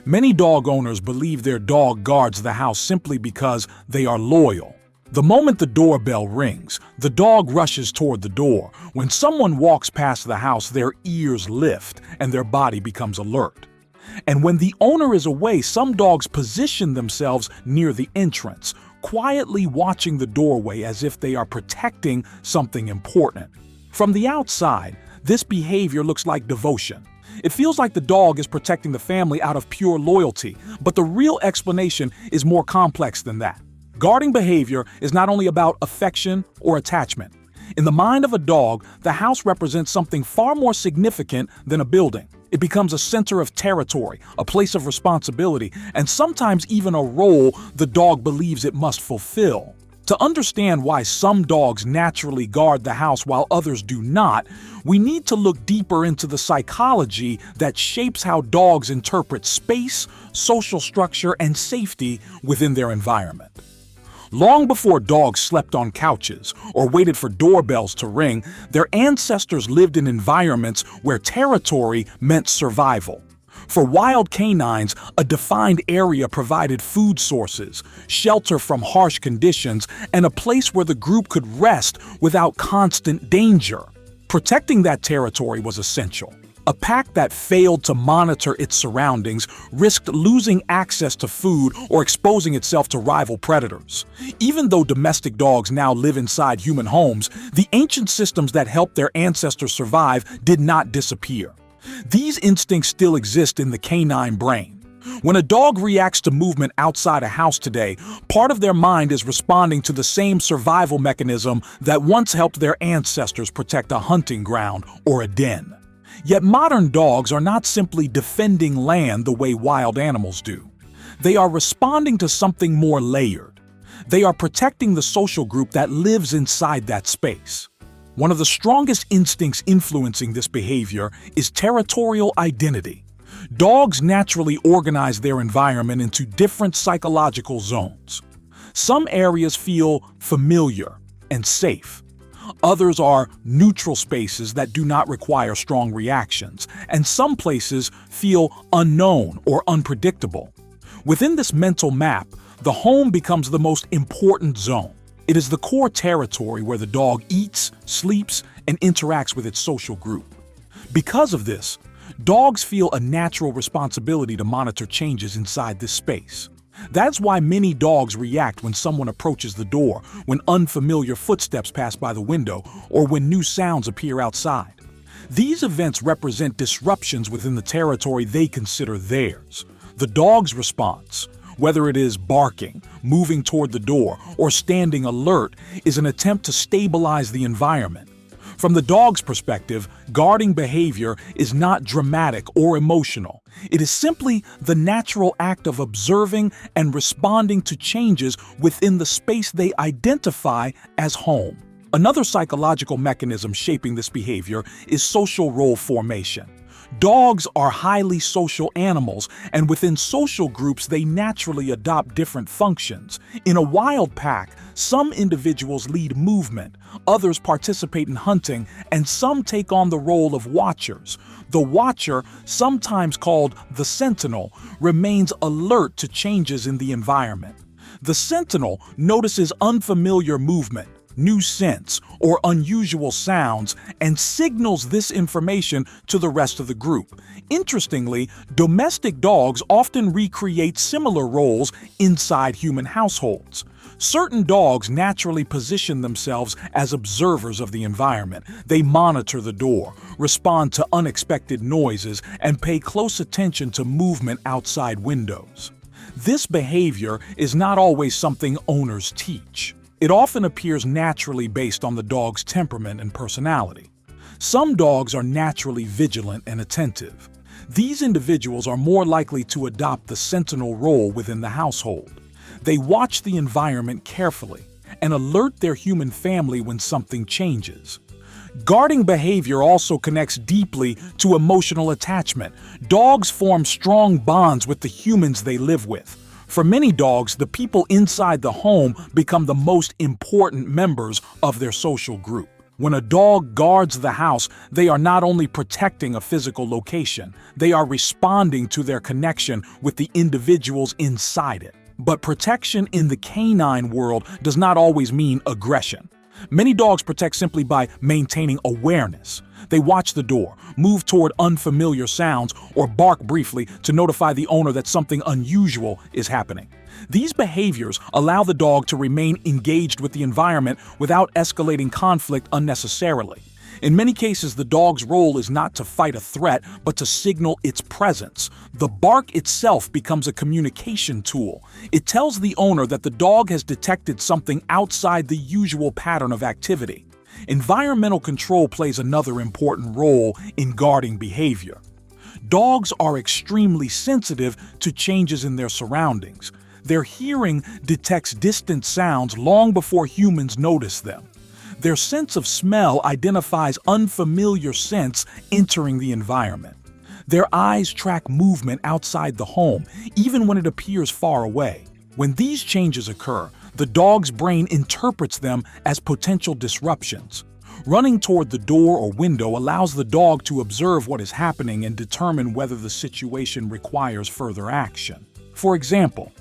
Many dog owners believe their dog guards the house simply because they are loyal. The moment the doorbell rings, the dog rushes toward the door. When someone walks past the house, their ears lift and their body becomes alert. And when the owner is away, some dogs position themselves near the entrance, quietly watching the doorway as if they are protecting something important. From the outside, this behavior looks like devotion. It feels like the dog is protecting the family out of pure loyalty, but the real explanation is more complex than that. Guarding behavior is not only about affection or attachment. In the mind of a dog, the house represents something far more significant than a building. It becomes a center of territory, a place of responsibility, and sometimes even a role the dog believes it must fulfill. To understand why some dogs naturally guard the house while others do not, we need to look deeper into the psychology that shapes how dogs interpret space, social structure, and safety within their environment. Long before dogs slept on couches or waited for doorbells to ring, their ancestors lived in environments where territory meant survival. For wild canines, a defined area provided food sources, shelter from harsh conditions, and a place where the group could rest without constant danger. Protecting that territory was essential. A pack that failed to monitor its surroundings risked losing access to food or exposing itself to rival predators. Even though domestic dogs now live inside human homes, the ancient systems that helped their ancestors survive did not disappear. These instincts still exist in the canine brain. When a dog reacts to movement outside a house today, part of their mind is responding to the same survival mechanism that once helped their ancestors protect a hunting ground or a den. Yet modern dogs are not simply defending land the way wild animals do. They are responding to something more layered. They are protecting the social group that lives inside that space. One of the strongest instincts influencing this behavior is territorial identity. Dogs naturally organize their environment into different psychological zones. Some areas feel familiar and safe. Others are neutral spaces that do not require strong reactions, and some places feel unknown or unpredictable. Within this mental map, the home becomes the most important zone. It is the core territory where the dog eats, sleeps, and interacts with its social group. Because of this, dogs feel a natural responsibility to monitor changes inside this space. That's why many dogs react when someone approaches the door, when unfamiliar footsteps pass by the window, or when new sounds appear outside. These events represent disruptions within the territory they consider theirs. The dog's response, whether it is barking, moving toward the door, or standing alert, is an attempt to stabilize the environment. From the dog's perspective, guarding behavior is not dramatic or emotional. It is simply the natural act of observing and responding to changes within the space they identify as home. Another psychological mechanism shaping this behavior is social role formation. Dogs are highly social animals, and within social groups they naturally adopt different functions. In a wild pack, some individuals lead movement, others participate in hunting, and some take on the role of watchers. The watcher, sometimes called the sentinel, remains alert to changes in the environment. The sentinel notices unfamiliar movement, new scents, or unusual sounds, and signals this information to the rest of the group. Interestingly, domestic dogs often recreate similar roles inside human households. Certain dogs naturally position themselves as observers of the environment. They monitor the door, respond to unexpected noises, and pay close attention to movement outside windows. This behavior is not always something owners teach. It often appears naturally based on the dog's temperament and personality. Some dogs are naturally vigilant and attentive. These individuals are more likely to adopt the sentinel role within the household. They watch the environment carefully and alert their human family when something changes. Guarding behavior also connects deeply to emotional attachment. Dogs form strong bonds with the humans they live with. For many dogs, the people inside the home become the most important members of their social group. When a dog guards the house, they are not only protecting a physical location, they are responding to their connection with the individuals inside it. But protection in the canine world does not always mean aggression. Many dogs protect simply by maintaining awareness. They watch the door, move toward unfamiliar sounds, or bark briefly to notify the owner that something unusual is happening. These behaviors allow the dog to remain engaged with the environment without escalating conflict unnecessarily. In many cases, the dog's role is not to fight a threat, but to signal its presence. The bark itself becomes a communication tool. It tells the owner that the dog has detected something outside the usual pattern of activity. Environmental control plays another important role in guarding behavior. Dogs are extremely sensitive to changes in their surroundings. Their hearing detects distant sounds long before humans notice them. Their sense of smell identifies unfamiliar scents entering the environment. Their eyes track movement outside the home, even when it appears far away. When these changes occur, the dog's brain interprets them as potential disruptions. Running toward the door or window allows the dog to observe what is happening and determine whether the situation requires further action. For example,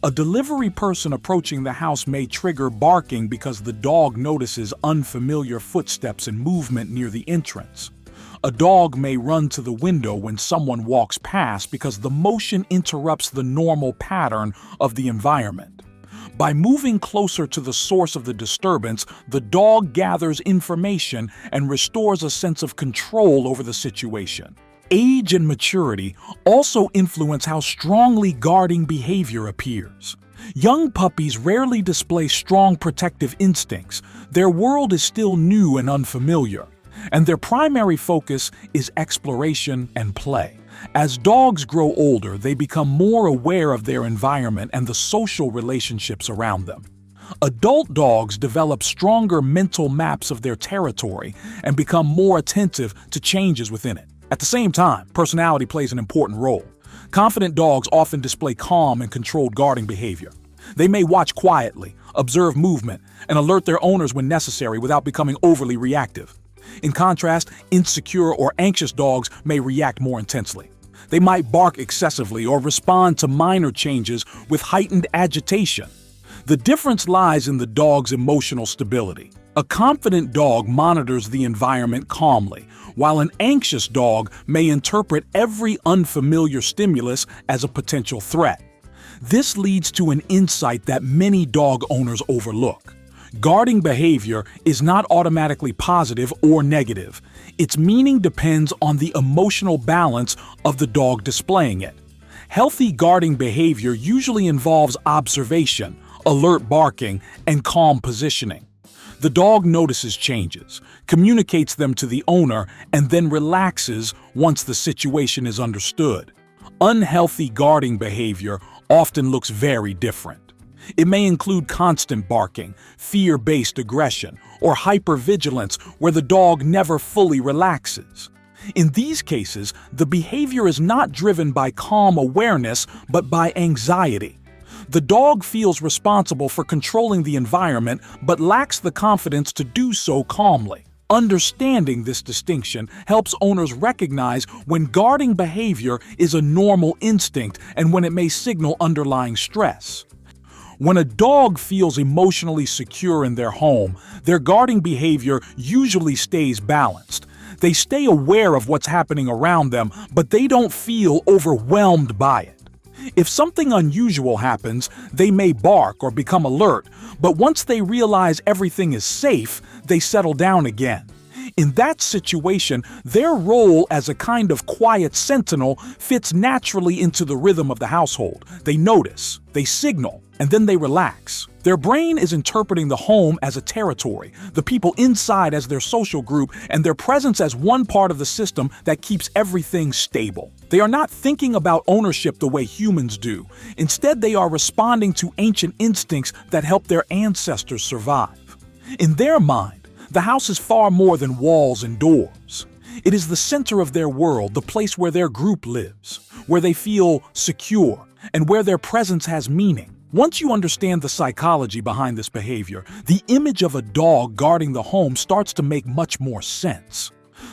a delivery person approaching the house may trigger barking because the dog notices unfamiliar footsteps and movement near the entrance. A dog may run to the window when someone walks past because the motion interrupts the normal pattern of the environment. By moving closer to the source of the disturbance, the dog gathers information and restores a sense of control over the situation. Age and maturity also influence how strongly guarding behavior appears. Young puppies rarely display strong protective instincts. Their world is still new and unfamiliar, and their primary focus is exploration and play. As dogs grow older, they become more aware of their environment and the social relationships around them. Adult dogs develop stronger mental maps of their territory and become more attentive to changes within it. At the same time, personality plays an important role. Confident dogs often display calm and controlled guarding behavior. They may watch quietly, observe movement, and alert their owners when necessary without becoming overly reactive. In contrast, insecure or anxious dogs may react more intensely. They might bark excessively or respond to minor changes with heightened agitation. The difference lies in the dog's emotional stability. A confident dog monitors the environment calmly, while an anxious dog may interpret every unfamiliar stimulus as a potential threat. This leads to an insight that many dog owners overlook. Guarding behavior is not automatically positive or negative. Its meaning depends on the emotional balance of the dog displaying it. Healthy guarding behavior usually involves observation, alert barking, and calm positioning. The dog notices changes, communicates them to the owner, and then relaxes once the situation is understood. Unhealthy guarding behavior often looks very different. It may include constant barking, fear-based aggression, or hypervigilance where the dog never fully relaxes. In these cases, the behavior is not driven by calm awareness but by anxiety. The dog feels responsible for controlling the environment but lacks the confidence to do so calmly. Understanding this distinction helps owners recognize when guarding behavior is a normal instinct and when it may signal underlying stress. When a dog feels emotionally secure in their home, their guarding behavior usually stays balanced. They stay aware of what's happening around them, but they don't feel overwhelmed by it. If something unusual happens, they may bark or become alert, but once they realize everything is safe, they settle down again. In that situation, their role as a kind of quiet sentinel fits naturally into the rhythm of the household. They notice, they signal, and then they relax. Their brain is interpreting the home as a territory, the people inside as their social group, and their presence as one part of the system that keeps everything stable. They are not thinking about ownership the way humans do. Instead, they are responding to ancient instincts that helped their ancestors survive. In their mind, the house is far more than walls and doors. It is the center of their world, the place where their group lives, where they feel secure, and where their presence has meaning. Once you understand the psychology behind this behavior, the image of a dog guarding the home starts to make much more sense.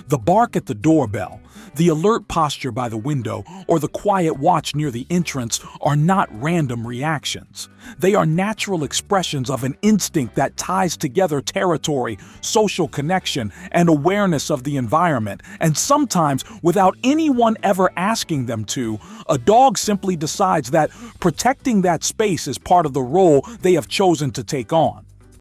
The bark at the doorbell, the alert posture by the window, or the quiet watch near the entrance are not random reactions. They are natural expressions of an instinct that ties together territory, social connection, and awareness of the environment, and sometimes, without anyone ever asking them to, a dog simply decides that protecting that space is part of the role they have chosen to take on.